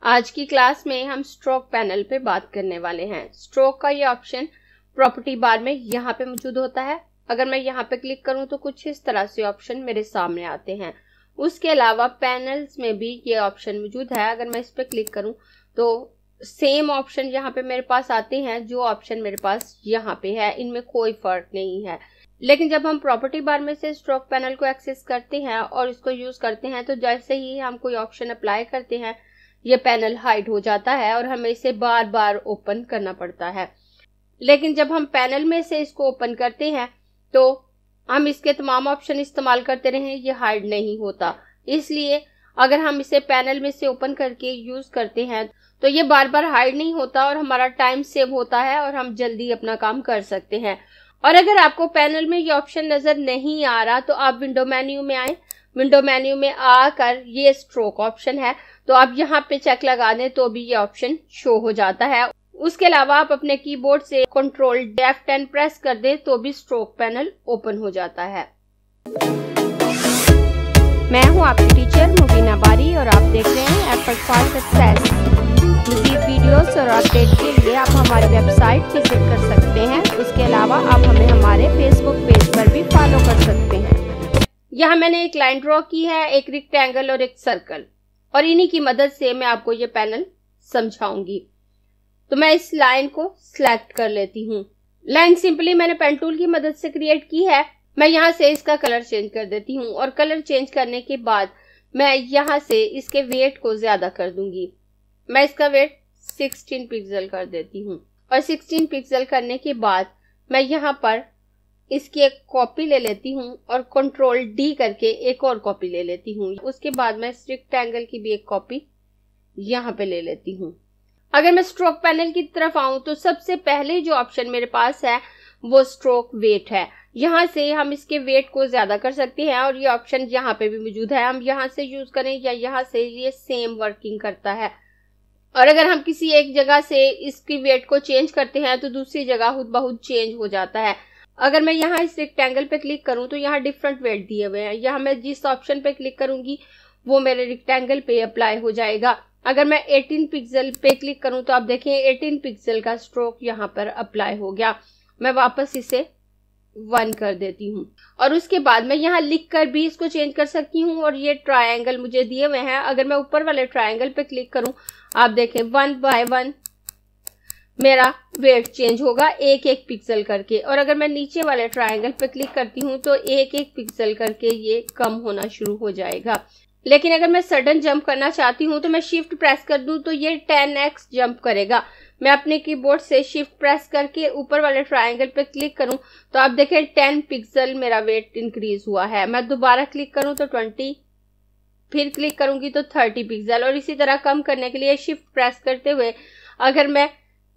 आज की क्लास में हम स्ट्रोक पैनल पे बात करने वाले हैं। स्ट्रोक का ये ऑप्शन प्रॉपर्टी बार में यहाँ पे मौजूद होता है। अगर मैं यहाँ पे क्लिक करूँ तो कुछ इस तरह से ऑप्शन मेरे सामने आते हैं। उसके अलावा पैनल्स में भी ये ऑप्शन मौजूद है। अगर मैं इस पे क्लिक करूँ तो सेम ऑप्शन यहाँ पे मेरे पास आते हैं जो ऑप्शन मेरे पास यहाँ पे है, इनमें कोई फर्क नहीं है। लेकिन जब हम प्रॉपर्टी बार में से स्ट्रोक पैनल को एक्सेस करते हैं और इसको यूज करते हैं तो जैसे ही हम कोई ऑप्शन अप्लाई करते हैं ये पैनल हाइड हो जाता है और हमें इसे बार बार ओपन करना पड़ता है। लेकिन जब हम पैनल में से इसको ओपन करते हैं तो हम इसके तमाम ऑप्शन इस्तेमाल करते रहें, ये हाइड नहीं होता। इसलिए अगर हम इसे पैनल में से ओपन करके यूज करते हैं तो ये बार बार हाइड नहीं होता और हमारा टाइम सेव होता है और हम जल्दी अपना काम कर सकते हैं। और अगर आपको पैनल में ये ऑप्शन नजर नहीं आ रहा तो आप विंडो मेन्यू में आए। विंडो मेन्यू में आकर ये स्ट्रोक ऑप्शन है तो आप यहाँ पे चेक लगा दें तो भी ये ऑप्शन शो हो जाता है। उसके अलावा आप अपने कीबोर्ड से कंट्रोल F10 प्रेस कर दें तो भी स्ट्रोक पैनल ओपन हो जाता है। मैं हूँ आपकी टीचर मुबीना बारी और आप देख रहे हैं एफर्ट फॉर सक्सेस। मज़ीद वीडियोस और अपडेट के लिए आप हमारी वेबसाइट विजिट कर सकते हैं। उसके अलावा आप हमें हमारे फेसबुक पेज पर भी फॉलो कर सकते हैं। यहाँ मैंने एक लाइन ड्रॉ की है, एक रेक्टेंगल और एक सर्कल, और इन्हीं की मदद से मैं आपको ये पैनल समझाऊंगी। तो मैं इस लाइन को सिलेक्ट कर लेती हूँ। लाइन सिंपली मैंने पेन टूल की मदद से क्रिएट की है। मैं यहाँ से इसका कलर चेंज कर देती हूँ और कलर चेंज करने के बाद मैं यहाँ से इसके वेट को ज्यादा कर दूंगी। मैं इसका वेट 16 पिक्सल कर देती हूँ और 16 पिक्सल करने के बाद मैं यहाँ पर इसकी एक कॉपी ले लेती हूँ और कंट्रोल D करके एक और कॉपी ले लेती हूँ। उसके बाद मैं इस रेक्टेंगल की भी एक कॉपी यहाँ पे ले लेती हूँ। अगर मैं स्ट्रोक पैनल की तरफ आऊं तो सबसे पहले जो ऑप्शन मेरे पास है वो स्ट्रोक वेट है। यहाँ से हम इसके वेट को ज्यादा कर सकते हैं और ये ऑप्शन यहाँ पे भी मौजूद है। हम यहाँ से यूज करें या यहाँ से, ये सेम वर्किंग करता है। और अगर हम किसी एक जगह से इसकी वेट को चेंज करते हैं तो दूसरी जगह खुद ब खुद चेंज हो जाता है। अगर मैं यहाँ इस रेक्टेंगल पे क्लिक करूँ तो यहाँ डिफरेंट वेट दिए हुए हैं। यहाँ मैं जिस ऑप्शन पे क्लिक करूंगी वो मेरे रेक्टेंगल पे अप्लाई हो जाएगा। अगर मैं 18 पिक्सल पे क्लिक करूं तो आप देखें 18 पिक्सल का स्ट्रोक यहाँ पर अप्लाई हो गया। मैं वापस इसे 1 कर देती हूँ और उसके बाद मैं यहाँ लिख कर भी इसको चेंज कर सकती हूँ। और ये ट्रायंगल मुझे दिए हुए हैं। अगर मैं ऊपर वाले ट्रायंगल पे क्लिक करूं आप देखें 1 बाय 1 मेरा वेट चेंज होगा एक एक पिक्सल करके। और अगर मैं नीचे वाले ट्रायंगल पे क्लिक करती हूँ तो एक एक पिक्सल करके ये कम होना शुरू हो जाएगा। लेकिन अगर मैं सडन जंप करना चाहती हूँ तो मैं शिफ्ट प्रेस कर दूं तो ये 10x जंप करेगा। मैं अपने कीबोर्ड से शिफ्ट प्रेस करके ऊपर वाले ट्रायंगल पे क्लिक करूं तो आप देखें 10 पिक्सल मेरा वेट इंक्रीज हुआ है। मैं दोबारा क्लिक करूं तो 20, फिर क्लिक करूंगी तो 30 पिक्सल। और इसी तरह कम करने के लिए शिफ्ट प्रेस करते हुए अगर मैं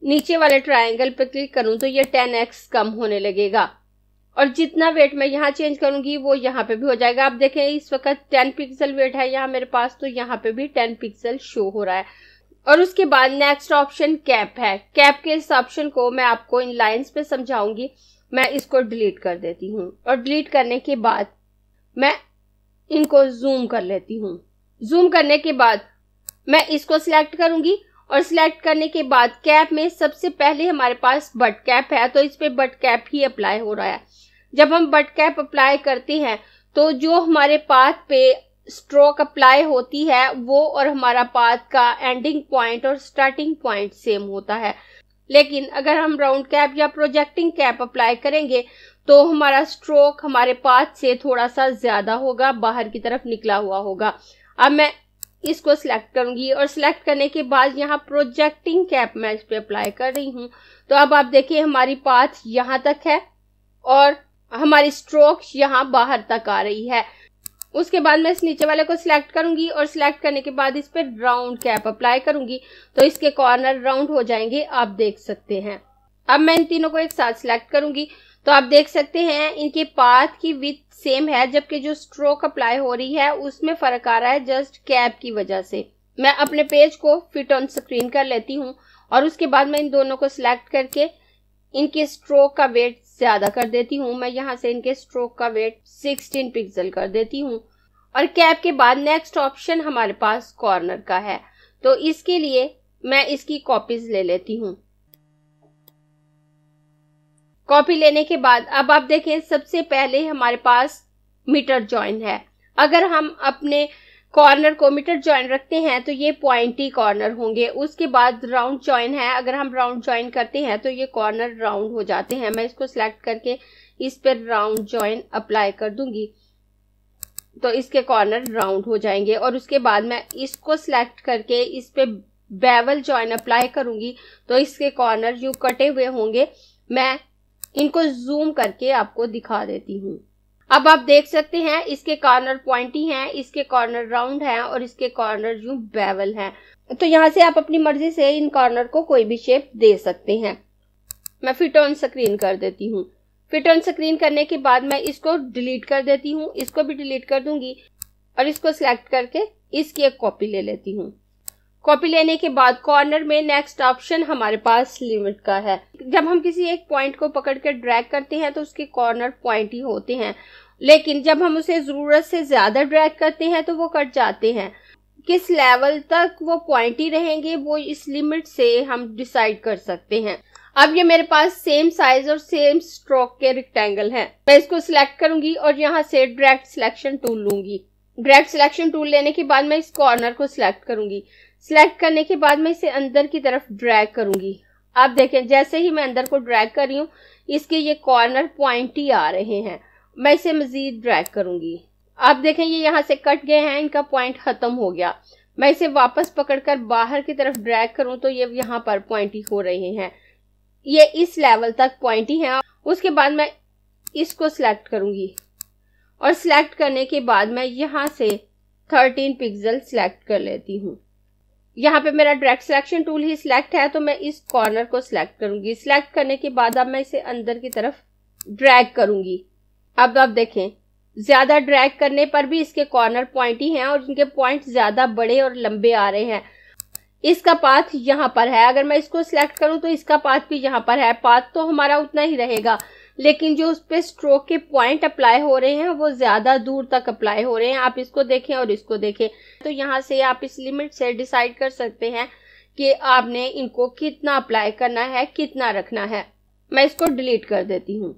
नीचे वाले ट्रायंगल पे क्लिक करूं तो ये 10x कम होने लगेगा। और जितना वेट मैं यहाँ चेंज करूंगी वो यहाँ पे भी हो जाएगा। आप देखें इस वक्त 10 पिक्सल वेट है यहाँ मेरे पास, तो यहाँ पे भी 10 पिक्सल शो हो रहा है। और उसके बाद नेक्स्ट ऑप्शन कैप है। कैप के इस ऑप्शन को मैं आपको इन लाइंस पे समझाऊंगी। मैं इसको डिलीट कर देती हूँ और डिलीट करने के बाद मैं इनको जूम कर लेती हूँ। जूम करने के बाद मैं इसको सिलेक्ट करूंगी और सिलेक्ट करने के बाद कैप में सबसे पहले हमारे पास बट कैप है तो इस पे बट कैप ही अप्लाई हो रहा है। जब हम बट कैप अप्लाई करते हैं तो जो हमारे पाथ पे स्ट्रोक अप्लाई होती है वो और हमारा पाथ का एंडिंग पॉइंट और स्टार्टिंग पॉइंट सेम होता है। लेकिन अगर हम राउंड कैप या प्रोजेक्टिंग कैप अप्लाई करेंगे तो हमारा स्ट्रोक हमारे पाथ से थोड़ा सा ज्यादा होगा, बाहर की तरफ निकला हुआ होगा। अब मैं इसको सिलेक्ट करूंगी और सिलेक्ट करने के बाद यहाँ प्रोजेक्टिंग कैप मैं इस पे अप्लाई कर रही हूँ। तो अब आप देखिए हमारी पाथ यहाँ तक है और हमारी स्ट्रोक यहाँ बाहर तक आ रही है। उसके बाद मैं इस नीचे वाले को सिलेक्ट करूंगी और सिलेक्ट करने के बाद इस पे राउंड कैप अप्लाई करूंगी तो इसके कॉर्नर राउंड हो जाएंगे, आप देख सकते हैं। अब मैं इन तीनों को एक साथ सिलेक्ट करूंगी तो आप देख सकते हैं इनके पाथ की विड्थ सेम है, जबकि जो स्ट्रोक अप्लाई हो रही है उसमें फर्क आ रहा है जस्ट कैप की वजह से। मैं अपने पेज को फिट ऑन स्क्रीन कर लेती हूँ और उसके बाद मैं इन दोनों को सिलेक्ट करके इनके स्ट्रोक का वेट ज्यादा कर देती हूँ। मैं यहाँ से इनके स्ट्रोक का वेट 16 पिक्सल कर देती हूँ। और कैप के बाद नेक्स्ट ऑप्शन हमारे पास कॉर्नर का है। तो इसके लिए मैं इसकी कॉपीज ले लेती हूँ। कॉपी लेने के बाद अब आप देखें, सबसे पहले हमारे पास मीटर जॉइन है। अगर हम अपने कॉर्नर को मीटर जॉइन रखते हैं तो ये पॉइंटी कॉर्नर होंगे। उसके बाद राउंड जॉइन है, अगर हम राउंड जॉइन करते हैं तो ये कॉर्नर राउंड हो जाते हैं। मैं इसको सिलेक्ट करके इस पर राउंड जॉइन अप्लाई कर दूंगी तो इसके कॉर्नर राउंड हो जाएंगे। और उसके बाद मैं इसको सिलेक्ट करके इस पे बेवल जॉइन अप्लाई करूंगी तो इसके कॉर्नर यूं कटे हुए होंगे। मैं इनको जूम करके आपको दिखा देती हूँ। अब आप देख सकते हैं इसके कॉर्नर पॉइंटी हैं, इसके कॉर्नर राउंड हैं और इसके कॉर्नर यूं बेवल हैं। तो यहाँ से आप अपनी मर्जी से इन कॉर्नर को कोई भी शेप दे सकते हैं। मैं फिट ऑन स्क्रीन कर देती हूँ। फिट ऑन स्क्रीन करने के बाद मैं इसको डिलीट कर देती हूँ, इसको भी डिलीट कर दूंगी और इसको सिलेक्ट करके इसकी एक कॉपी ले लेती हूँ। कॉपी लेने के बाद कॉर्नर में नेक्स्ट ऑप्शन हमारे पास लिमिट का है। जब हम किसी एक पॉइंट को पकड़ कर ड्रैग करते हैं तो उसके कॉर्नर पॉइंट ही होते हैं, लेकिन जब हम उसे जरूरत से ज्यादा ड्रैग करते हैं तो वो कट जाते हैं। किस लेवल तक वो पॉइंटी रहेंगे वो इस लिमिट से हम डिसाइड कर सकते हैं। अब ये मेरे पास सेम साइज और सेम स्ट्रोक के रेक्टेंगल हैं। मैं इसको सिलेक्ट करूंगी और यहाँ से डायरेक्ट सिलेक्शन टूल लूंगी। डायरेक्ट सिलेक्शन टूल लेने के बाद मैं इस कॉर्नर को सिलेक्ट करूंगी। सिलेक्ट करने के बाद मैं इसे अंदर की तरफ ड्रैग करूंगी। आप देखें, जैसे ही मैं अंदर को ड्रैग कर रही हूँ इसके ये कॉर्नर पॉइंटी आ रहे हैं। मैं इसे मजीद ड्रैग करूंगी। आप देखें ये यहाँ से कट गए हैं, इनका पॉइंट खत्म हो गया। मैं इसे वापस पकड़कर बाहर की तरफ ड्रैग करूं तो ये यहाँ पर पॉइंटी हो रहे हैं। ये इस लेवल तक पॉइंटी हैं। उसके बाद मैं इसको सिलेक्ट करूंगी और सिलेक्ट करने के बाद मैं यहाँ से 13 पिक्सल सिलेक्ट कर लेती हूँ। यहाँ पे मेरा डायरेक्ट सिलेक्शन टूल ही सिलेक्ट है तो मैं इस कॉर्नर को सिलेक्ट करूंगी। सिलेक्ट करने के बाद अब मैं इसे अंदर की तरफ ड्रैग करूंगी। अब आप देखें, ज्यादा ड्रैग करने पर भी इसके कॉर्नर पॉइंटी हैं और इनके पॉइंट ज्यादा बड़े और लंबे आ रहे हैं। इसका पाथ यहाँ पर है, अगर मैं इसको सिलेक्ट करूं तो इसका पाथ भी यहाँ पर है। पाथ तो हमारा उतना ही रहेगा, लेकिन जो उस पे स्ट्रोक के पॉइंट अप्लाई हो रहे हैं वो ज्यादा दूर तक अप्लाई हो रहे हैं। आप इसको देखें और इसको देखें। तो यहाँ से आप इस लिमिट से डिसाइड कर सकते हैं कि आपने इनको कितना अप्लाई करना है, कितना रखना है। मैं इसको डिलीट कर देती हूँ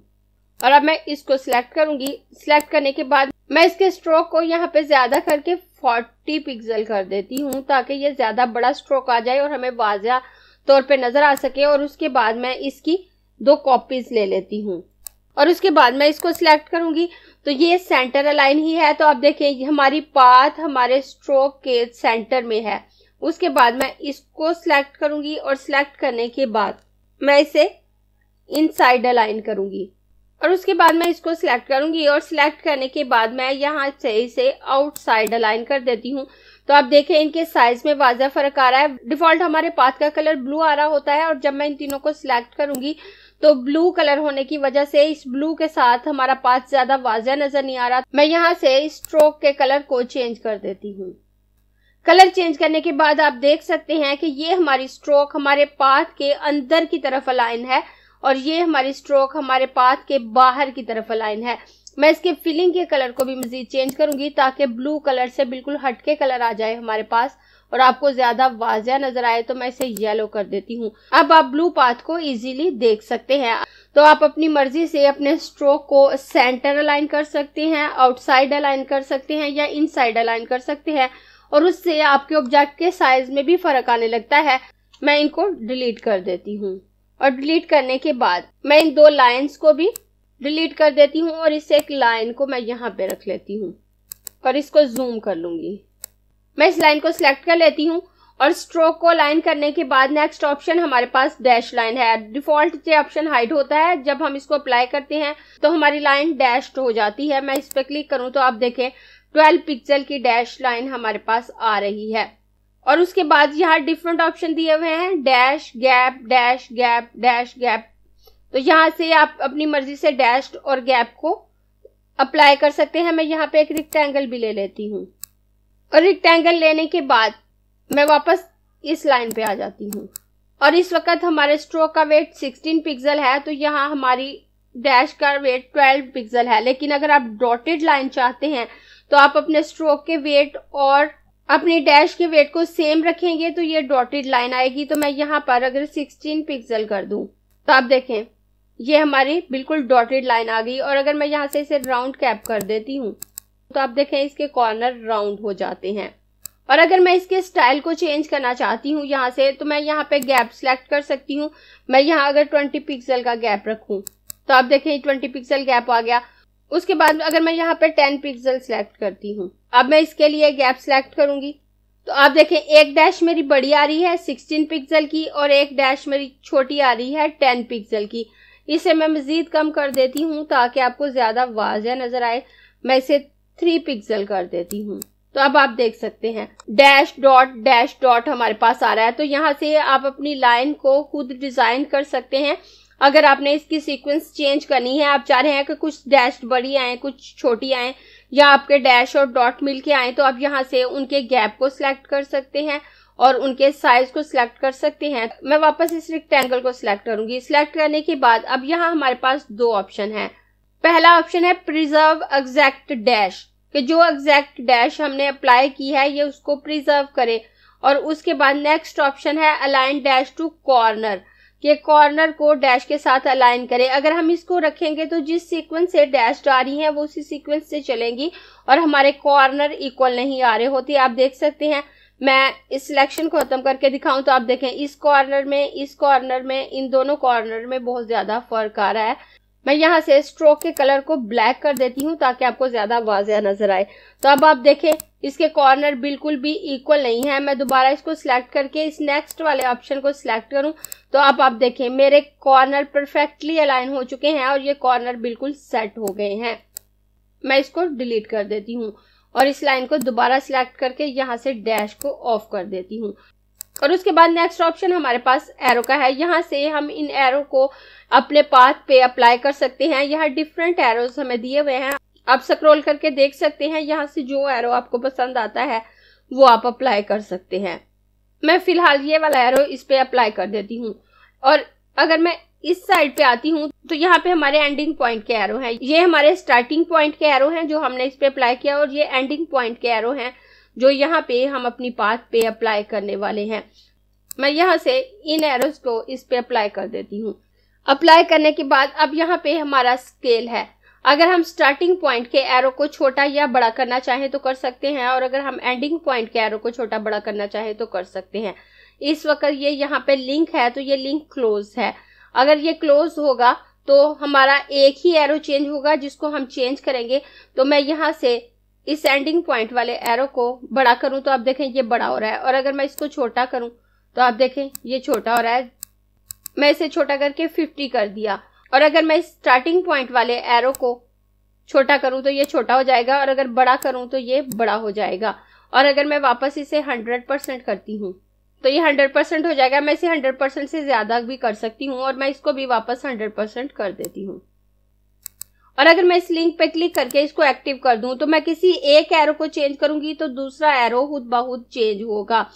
और अब मैं इसको सिलेक्ट करूंगी। सिलेक्ट करने के बाद मैं इसके स्ट्रोक को यहाँ पे ज्यादा करके 40 पिक्सल कर देती हूँ ताकि ये ज्यादा बड़ा स्ट्रोक आ जाए और हमें वाज़िह तौर पे नजर आ सके। और उसके बाद मैं इसकी 2 कॉपीज ले लेती हूँ और उसके बाद मैं इसको सिलेक्ट करूंगी तो ये सेंटर अलाइन ही है। तो आप देखें हमारी पाथ हमारे स्ट्रोक के सेंटर में है। उसके बाद मैं इसको सिलेक्ट करूंगी और सिलेक्ट करने के बाद मैं इसे इनसाइड अलाइन करूंगी और उसके बाद मैं इसको सिलेक्ट करूंगी और सिलेक्ट करने के बाद मैं यहाँ से इसे आउटसाइड अलाइन कर देती हूँ। तो आप देखें इनके साइज में वाज़िह फर्क आ रहा है। डिफॉल्ट हमारे पाथ का कलर ब्लू आ रहा होता है और जब मैं इन तीनों को सिलेक्ट करूंगी तो ब्लू कलर होने की वजह से इस ब्लू के साथ हमारा पाथ ज्यादा वाज़िह नजर नहीं आ रहा। मैं यहाँ से स्ट्रोक के कलर को चेंज कर देती हूँ। कलर चेंज करने के बाद आप देख सकते हैं कि ये हमारी स्ट्रोक हमारे पाथ के अंदर की तरफ अलाइन है और ये हमारी स्ट्रोक हमारे पाथ के बाहर की तरफ अलाइन है। मैं इसके फिलिंग के कलर को भी मजीद चेंज करूंगी ताकि ब्लू कलर से बिल्कुल हटके कलर आ जाए हमारे पास और आपको ज्यादा वाज़िह नजर आए। तो मैं इसे येलो कर देती हूँ। अब आप ब्लू पाथ को इजीली देख सकते हैं। तो आप अपनी मर्जी से अपने स्ट्रोक को सेंटर अलाइन कर सकते हैं, आउटसाइड अलाइन कर सकते हैं या इनसाइड अलाइन कर सकते हैं और उससे आपके ऑब्जेक्ट के साइज में भी फर्क आने लगता है। मैं इनको डिलीट कर देती हूँ और डिलीट करने के बाद मैं इन 2 लाइंस को भी डिलीट कर देती हूँ और इस एक लाइन को मैं यहाँ पे रख लेती हूँ और इसको जूम कर लूंगी। मैं इस लाइन को सिलेक्ट कर लेती हूँ और स्ट्रोक को अलाइन करने के बाद नेक्स्ट ऑप्शन हमारे पास डैश लाइन है। डिफॉल्ट ये ऑप्शन हाइड होता है, जब हम इसको अप्लाई करते हैं तो हमारी लाइन डैश्ड हो जाती है। मैं इस पर क्लिक करूँ तो आप देखें 12 पिक्सल की डैश लाइन हमारे पास आ रही है। और उसके बाद यहाँ डिफरेंट ऑप्शन दिए हुए हैं, dash gap, dash gap, dash gap. तो यहाँ से आप अपनी मर्जी से डैश और गैप को अप्लाई कर सकते हैं। मैं यहाँ पे एक रेक्टेंगल भी ले लेती हूँ और रेक्टेंगल लेने के बाद मैं वापस इस लाइन पे आ जाती हूँ और इस वक्त हमारे स्ट्रोक का वेट 16 पिक्सल है तो यहाँ हमारी डैश का वेट 12 पिक्सल है। लेकिन अगर आप डॉटेड लाइन चाहते हैं तो आप अपने स्ट्रोक के वेट और अपनी डैश के वेट को सेम रखेंगे तो ये डॉटेड लाइन आएगी। तो मैं यहाँ पर अगर 16 पिक्सल कर दूं तो आप देखें ये हमारी बिल्कुल डॉटेड लाइन आ गई। और अगर मैं यहाँ से इसे राउंड कैप कर देती हूँ तो आप देखें इसके कॉर्नर राउंड हो जाते हैं। और अगर मैं इसके स्टाइल को चेंज करना चाहती हूँ यहाँ से, तो मैं यहाँ पे गैप सिलेक्ट कर सकती हूँ। मैं यहाँ अगर 20 पिक्सल का गैप रखूँ तो आप देखें 20 पिक्सल गैप आ गया। उसके बाद अगर मैं यहाँ पे 10 पिक्सल सिलेक्ट करती हूँ, अब मैं इसके लिए गैप सिलेक्ट करूंगी तो आप देखें एक डैश मेरी बड़ी आ रही है 16 पिक्सल की और एक डैश मेरी छोटी आ रही है 10 पिक्सल की। इसे मैं मजीद कम कर देती हूँ ताकि आपको ज्यादा वाज़ेह नजर आए। मैं इसे 3 पिक्सल कर देती हूँ। तो अब आप देख सकते हैं डैश डॉट हमारे पास आ रहा है। तो यहाँ से आप अपनी लाइन को खुद डिजाइन कर सकते हैं। अगर आपने इसकी सीक्वेंस चेंज करनी है, आप चाह रहे हैं कि कुछ डैश बड़ी आए कुछ छोटी आए या आपके डैश और डॉट मिलके आए, तो आप यहाँ से उनके गैप को सिलेक्ट कर सकते हैं और उनके साइज को सिलेक्ट कर सकते हैं। मैं वापस इस रेक्टेंगल को सिलेक्ट करूंगी। सिलेक्ट करने के बाद अब यहाँ हमारे पास 2 ऑप्शन है। पहला ऑप्शन है प्रिजर्व एग्जैक्ट डैश, कि जो एग्जैक्ट डैश हमने अप्लाई की है ये उसको प्रिजर्व करे। और उसके बाद नेक्स्ट ऑप्शन है अलाइन डैश टू कॉर्नर, कि कॉर्नर को डैश के साथ अलाइन करें। अगर हम इसको रखेंगे तो जिस सीक्वेंस से डैश आ रही है वो उसी सीक्वेंस से चलेंगी और हमारे कॉर्नर इक्वल नहीं आ रहे होते। आप देख सकते हैं, मैं इस सिलेक्शन को खत्म करके दिखाऊं तो आप देखें इस कॉर्नर में इन दोनों कॉर्नर में बहुत ज्यादा फर्क आ रहा है। मैं यहाँ से स्ट्रोक के कलर को ब्लैक कर देती हूँ ताकि आपको ज्यादा वाज़ेह नजर आए। तो अब आप देखें इसके कॉर्नर बिल्कुल भी इक्वल नहीं है। मैं दोबारा इसको सिलेक्ट करके इस नेक्स्ट वाले ऑप्शन को सिलेक्ट करूं तो अब आप देखें मेरे कॉर्नर परफेक्टली अलाइन हो चुके हैं और ये कॉर्नर बिल्कुल सेट हो गए हैं। मैं इसको डिलीट कर देती हूँ और इस लाइन को दोबारा सिलेक्ट करके यहाँ से डैश को ऑफ कर देती हूँ। और उसके बाद नेक्स्ट ऑप्शन हमारे पास एरो का है। यहाँ से हम इन एरो को अपने पाथ पे अप्लाई कर सकते हैं। यहाँ डिफरेंट एरोज हमें दिए हुए हैं, आप स्क्रॉल करके देख सकते हैं। यहाँ से जो एरो आपको पसंद आता है वो आप अप्लाई कर सकते हैं। मैं फिलहाल ये वाला एरो इस पे अप्लाई कर देती हूँ। और अगर मैं इस साइड पे आती हूँ तो यहाँ पे हमारे एंडिंग पॉइंट के एरो हैं। ये हमारे स्टार्टिंग पॉइंट के एरो हैं जो हमने इस पे अप्लाई किया और ये एंडिंग पॉइंट के एरो हैं जो यहाँ पे हम अपनी पाथ पे अप्लाई करने वाले हैं। मैं यहाँ से इन एरोज को इस पे अप्लाई कर देती हूँ। अप्लाई करने के बाद अब यहाँ पे हमारा स्केल है। अगर हम स्टार्टिंग पॉइंट के एरो को छोटा या बड़ा करना चाहें तो कर सकते हैं और अगर हम एंडिंग पॉइंट के एरो को छोटा बड़ा करना चाहें तो कर सकते हैं। इस वक्त ये यहाँ पे लिंक है तो ये लिंक क्लोज है। अगर ये क्लोज होगा तो हमारा एक ही एरो चेंज होगा जिसको हम चेंज करेंगे। तो मैं यहाँ से इस एंडिंग पॉइंट वाले एरो को बड़ा करूं तो आप देखें ये बड़ा हो रहा है और अगर मैं इसको छोटा करूं तो आप देखें ये छोटा हो रहा है। मैं इसे छोटा करके 50 कर दिया और अगर मैं इस स्टार्टिंग पॉइंट वाले एरो को छोटा करूं तो ये छोटा हो जाएगा और अगर बड़ा करूं तो ये बड़ा हो जाएगा। और अगर मैं वापस इसे 100% करती हूँ तो ये 100% हो जाएगा। मैं इसे 100% से ज्यादा भी कर सकती हूँ और मैं इसको भी वापस 100% कर देती हूँ। और अगर मैं इस लिंक पे क्लिक करके इसको एक्टिव कर दूं तो मैं किसी एक एरो को चेंज करूंगी तो दूसरा एरो खुद ब खुद चेंज होगा।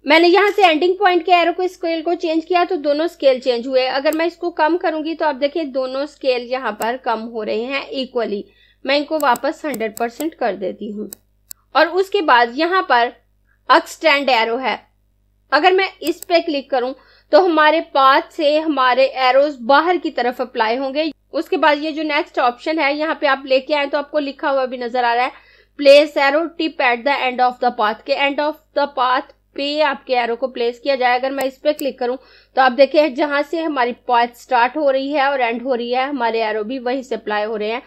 मैंने यहाँ से एंडिंग पॉइंट के एरो को स्केल को चेंज किया तो दोनों स्केल चेंज हुए। अगर मैं इसको कम करूंगी तो आप देखें दोनों स्केल यहाँ पर कम हो रहे हैं इक्वली। मैं इनको वापस 100% कर देती हूँ। और उसके बाद यहाँ पर एक्सटेंड एरो है। अगर मैं इस पे क्लिक करूं तो हमारे पाथ से हमारे एरोज बाहर की तरफ अप्लाई होंगे। उसके बाद ये जो नेक्स्ट ऑप्शन है यहाँ पे आप लेके आए तो आपको लिखा हुआ भी नजर आ रहा है place arrow tip at the end of the path, के एंड ऑफ द पाथ पे आपके एरो को प्लेस किया जाए। अगर मैं इस पे क्लिक करूं तो आप देखें जहां से हमारी पाथ स्टार्ट हो रही है और एंड हो रही है हमारे एरो भी वहीं से अप्लाई हो रहे हैं।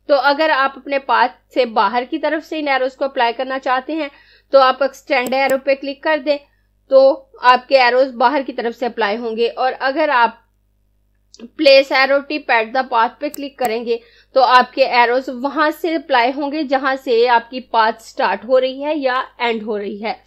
तो अगर आप अपने पाथ से बाहर की तरफ से इन एरोज को अप्लाई करना चाहते हैं तो आप एक्सटेंड एरो पे क्लिक कर दें तो आपके एरोज बाहर की तरफ से अप्लाई होंगे। और अगर आप place arrow tip at the path पे क्लिक करेंगे तो आपके एरोज वहां से अप्लाई होंगे जहां से आपकी पाथ स्टार्ट हो रही है या एंड हो रही है।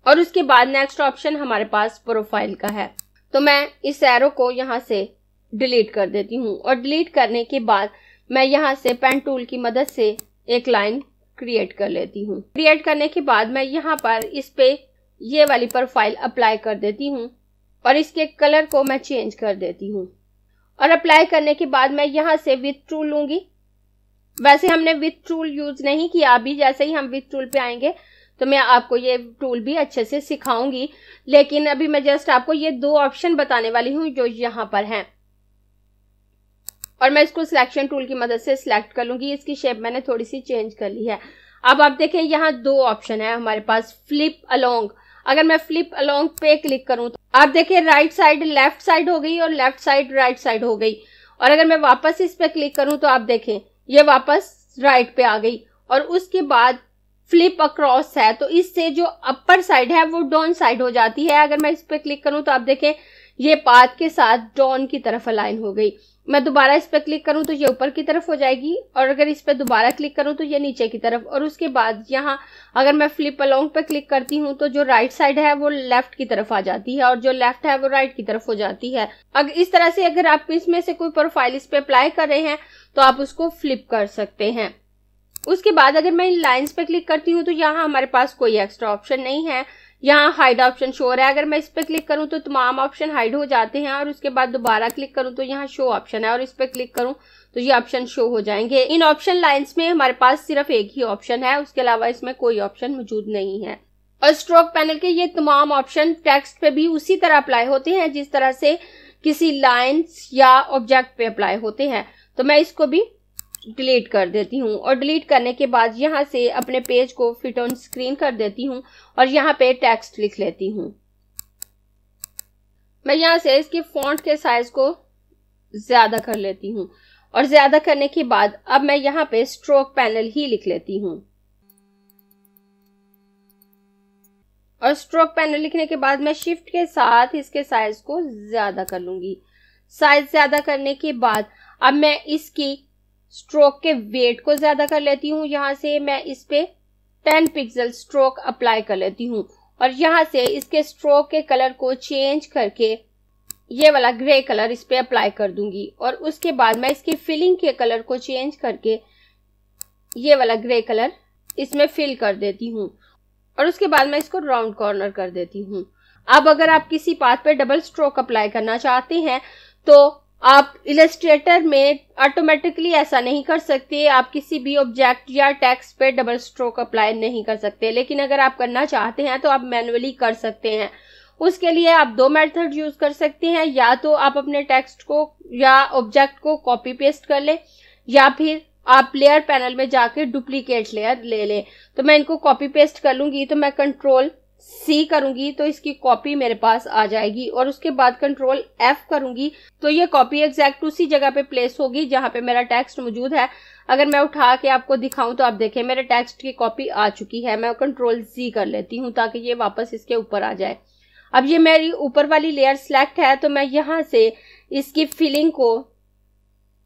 और उसके बाद नेक्स्ट ऑप्शन हमारे पास प्रोफाइल का है। तो मैं इस एरो को यहाँ से डिलीट कर देती हूँ और डिलीट करने के बाद मैं यहाँ से पेन टूल की मदद से एक लाइन क्रिएट कर लेती हूँ। क्रिएट करने के बाद मैं यहाँ पर इस पे ये वाली प्रोफाइल अप्लाई कर देती हूँ और इसके कलर को मैं चेंज कर देती हूँ। और अप्लाई करने के बाद मैं यहाँ से विथ टूल लूंगी। वैसे हमने विथ टूल यूज नहीं किया, अभी जैसे ही हम विथ टूल पे आएंगे तो मैं आपको ये टूल भी अच्छे से सिखाऊंगी, लेकिन अभी मैं जस्ट आपको ये 2 ऑप्शन बताने वाली हूँ जो यहाँ पर हैं। और मैं इसको सिलेक्शन टूल की मदद से सिलेक्ट कर लूंगी। इसकी शेप मैंने थोड़ी सी चेंज कर ली है। अब आप देखें यहाँ 2 ऑप्शन है हमारे पास, फ्लिप अलोंग। अगर मैं फ्लिप अलोंग पे क्लिक करूं तो आप देखें राइट साइड लेफ्ट साइड हो गई और लेफ्ट साइड राइट साइड हो गई। और अगर मैं वापस इस पे क्लिक करूं तो आप देखें ये वापस राइट पे आ गई। और उसके बाद फ्लिप अक्रॉस है, तो इससे जो अपर साइड है वो डाउन साइड हो जाती है। अगर मैं इस पे क्लिक करूं तो आप देखें ये पाथ के साथ डाउन की तरफ अलाइन हो गई। मैं दोबारा इस पे क्लिक करूं तो ये ऊपर की तरफ हो जाएगी, और अगर इस पे दोबारा क्लिक करूं तो ये नीचे की तरफ। और उसके बाद यहाँ अगर मैं फ्लिप अलोंग पे क्लिक करती हूँ तो जो राइट साइड है वो लेफ्ट की तरफ आ जाती है और जो लेफ्ट है वो राइट की तरफ हो जाती है। अगर इस तरह से अगर आप इसमें से कोई प्रोफाइल इस पे अप्लाई कर रहे हैं तो आप उसको फ्लिप कर सकते हैं। उसके बाद अगर मैं इन लाइन्स पे क्लिक करती हूँ तो यहाँ हमारे पास कोई एक्स्ट्रा ऑप्शन नहीं है। यहाँ हाइड ऑप्शन शो हो रहा है। अगर मैं इस पे क्लिक करूँ तो तमाम ऑप्शन हाइड हो जाते हैं, और उसके बाद दोबारा क्लिक करूँ तो यहाँ शो ऑप्शन है, और इस पे क्लिक करूँ तो ये ऑप्शन शो हो जाएंगे। इन ऑप्शन लाइन्स में हमारे पास सिर्फ एक ही ऑप्शन है, उसके अलावा इसमें कोई ऑप्शन मौजूद नहीं है। और स्ट्रोक पैनल के ये तमाम ऑप्शन टेक्स्ट पे भी उसी तरह अप्लाई होते हैं जिस तरह से किसी लाइन्स या ऑब्जेक्ट पे अप्लाई होते हैं। तो मैं इसको भी डिलीट कर देती हूँ, और डिलीट करने के बाद यहाँ से अपने पेज को फिट ऑन स्क्रीन कर देती हूँ और यहाँ पे टेक्स्ट लिख लेती हूँ। मैं यहाँ से इसके फॉन्ट के साइज को ज्यादा कर लेती हूँ, और ज्यादा करने के बाद अब मैं यहाँ पे स्ट्रोक पैनल ही लिख लेती हूँ। और स्ट्रोक पैनल लिखने के बाद मैं शिफ्ट के साथ इसके साइज को ज्यादा कर लूंगी। साइज ज्यादा करने के बाद अब मैं इसकी स्ट्रोक के वेट को ज्यादा कर लेती हूँ। यहाँ से मैं इस पे 10 पिक्सल स्ट्रोक अप्लाई कर लेती हूँ, और यहाँ से इसके स्ट्रोक के कलर को चेंज करके ये वाला ग्रे कलर इस पे अप्लाई कर दूंगी। और उसके बाद मैं इसकी फिलिंग के कलर को चेंज करके ये वाला ग्रे कलर इसमें फिल कर देती हूँ, और उसके बाद मैं इसको राउंड कॉर्नर कर देती हूँ। अब अगर आप किसी पाथ पे डबल स्ट्रोक अप्लाई करना चाहते हैं तो आप इलस्ट्रेटर में ऑटोमेटिकली ऐसा नहीं कर सकते। आप किसी भी ऑब्जेक्ट या टेक्स्ट पे डबल स्ट्रोक अप्लाई नहीं कर सकते, लेकिन अगर आप करना चाहते हैं तो आप मैन्युअली कर सकते हैं। उसके लिए आप 2 मेथड यूज कर सकते हैं, या तो आप अपने टेक्स्ट को या ऑब्जेक्ट को कॉपी पेस्ट कर ले, या फिर आप लेयर पैनल में जाके डुप्लीकेट लेयर ले लें। तो मैं इनको कॉपी पेस्ट कर लूंगी, तो मैं कंट्रोल C करूंगी तो इसकी कॉपी मेरे पास आ जाएगी, और उसके बाद कंट्रोल F करूंगी तो ये कॉपी एग्जैक्ट उसी जगह पे प्लेस होगी जहां पे मेरा टेक्स्ट मौजूद है। अगर मैं उठा के आपको दिखाऊं तो आप देखें मेरे टेक्स्ट की कॉपी आ चुकी है। मैं कंट्रोल Z कर लेती हूँ ताकि ये वापस इसके ऊपर आ जाए। अब ये मेरी ऊपर वाली लेयर सिलेक्ट है, तो मैं यहाँ से इसकी फिलिंग को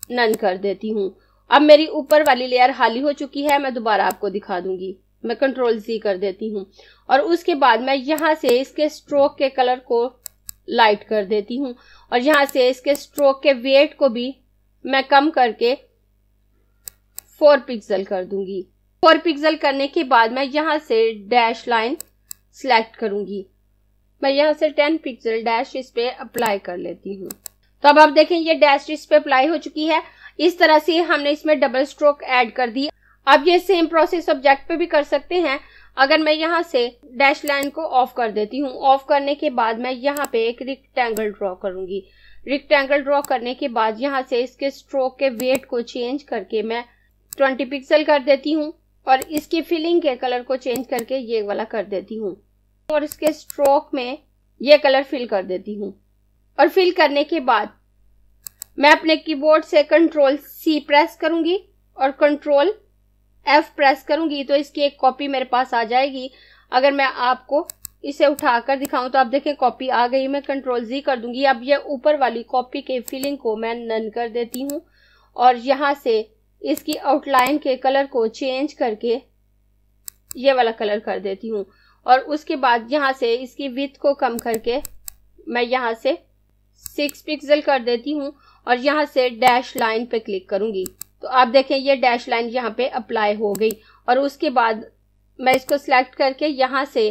नन कर देती हूँ। अब मेरी ऊपर वाली लेयर खाली हो चुकी है, मैं दोबारा आपको दिखा दूंगी। मैं कंट्रोल Z कर देती हूँ, और उसके बाद मैं यहाँ से इसके स्ट्रोक के कलर को लाइट कर देती हूँ, और यहाँ से इसके स्ट्रोक के वेट को भी मैं कम करके 4 पिक्सल कर दूंगी। 4 पिक्सल करने के बाद मैं यहाँ से डैश लाइन सिलेक्ट करूंगी। मैं यहाँ से 10 पिक्सल डैश इस पे अप्लाई कर लेती हूँ। तो अब आप देखें ये डैश इस पे अप्लाई हो चुकी है। इस तरह से हमने इसमें डबल स्ट्रोक ऐड कर दी। अब ये सेम प्रोसेस ऑब्जेक्ट पे भी कर सकते हैं। अगर मैं यहाँ से डैश लाइन को ऑफ कर देती हूँ, ऑफ करने के बाद मैं यहाँ पे एक रेक्टेंगल ड्रॉ करूंगी। रेक्टेंगल ड्रॉ करने के बाद यहाँ से इसके स्ट्रोक के वेट को चेंज करके मैं 20 पिक्सल कर देती हूँ, और इसकी फिलिंग के कलर को चेंज करके ये वाला कर देती हूँ, और इसके स्ट्रोक में ये कलर फिल कर देती हूँ। और फिल करने के बाद मैं अपने कीबोर्ड से कंट्रोल C प्रेस करूंगी और कंट्रोल F प्रेस करूंगी, तो इसकी एक कॉपी मेरे पास आ जाएगी। अगर मैं आपको इसे उठाकर दिखाऊं तो आप देखें कॉपी आ गई। मैं कंट्रोल Z कर दूंगी। अब ये ऊपर वाली कॉपी के फिलिंग को मैं नन कर देती हूँ, और यहाँ से इसकी आउटलाइन के कलर को चेंज करके ये वाला कलर कर देती हूँ, और उसके बाद यहाँ से इसकी विड्थ को कम करके मैं यहाँ से 6 पिक्सल कर देती हूँ, और यहाँ से डैश लाइन पे क्लिक करूंगी। तो आप देखें ये डैश लाइन यहाँ पे अप्लाई हो गई, और उसके बाद मैं इसको सिलेक्ट करके यहाँ से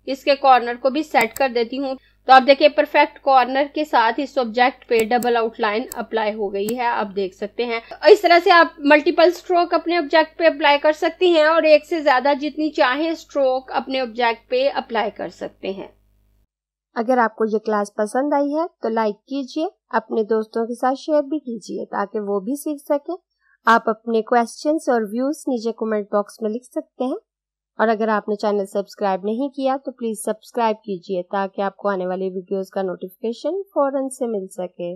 इसके कॉर्नर को भी सेट कर देती हूँ। तो आप देखिए परफेक्ट कॉर्नर के साथ इस ऑब्जेक्ट पे डबल आउटलाइन अप्लाई हो गई है, आप देख सकते हैं। इस तरह से आप मल्टीपल स्ट्रोक अपने ऑब्जेक्ट पे अप्लाई कर सकती हैं और एक से ज्यादा जितनी चाहे स्ट्रोक अपने ऑब्जेक्ट पे अप्लाई कर सकते हैं। अगर आपको ये क्लास पसंद आई है तो लाइक कीजिए, अपने दोस्तों के साथ शेयर भी कीजिए ताकि वो भी सीख सके। आप अपने क्वेश्चंस और व्यूज नीचे कमेंट बॉक्स में लिख सकते हैं और अगर आपने चैनल सब्सक्राइब नहीं किया तो प्लीज सब्सक्राइब कीजिए ताकि आपको आने वाली वीडियोस का नोटिफिकेशन फौरन से मिल सके।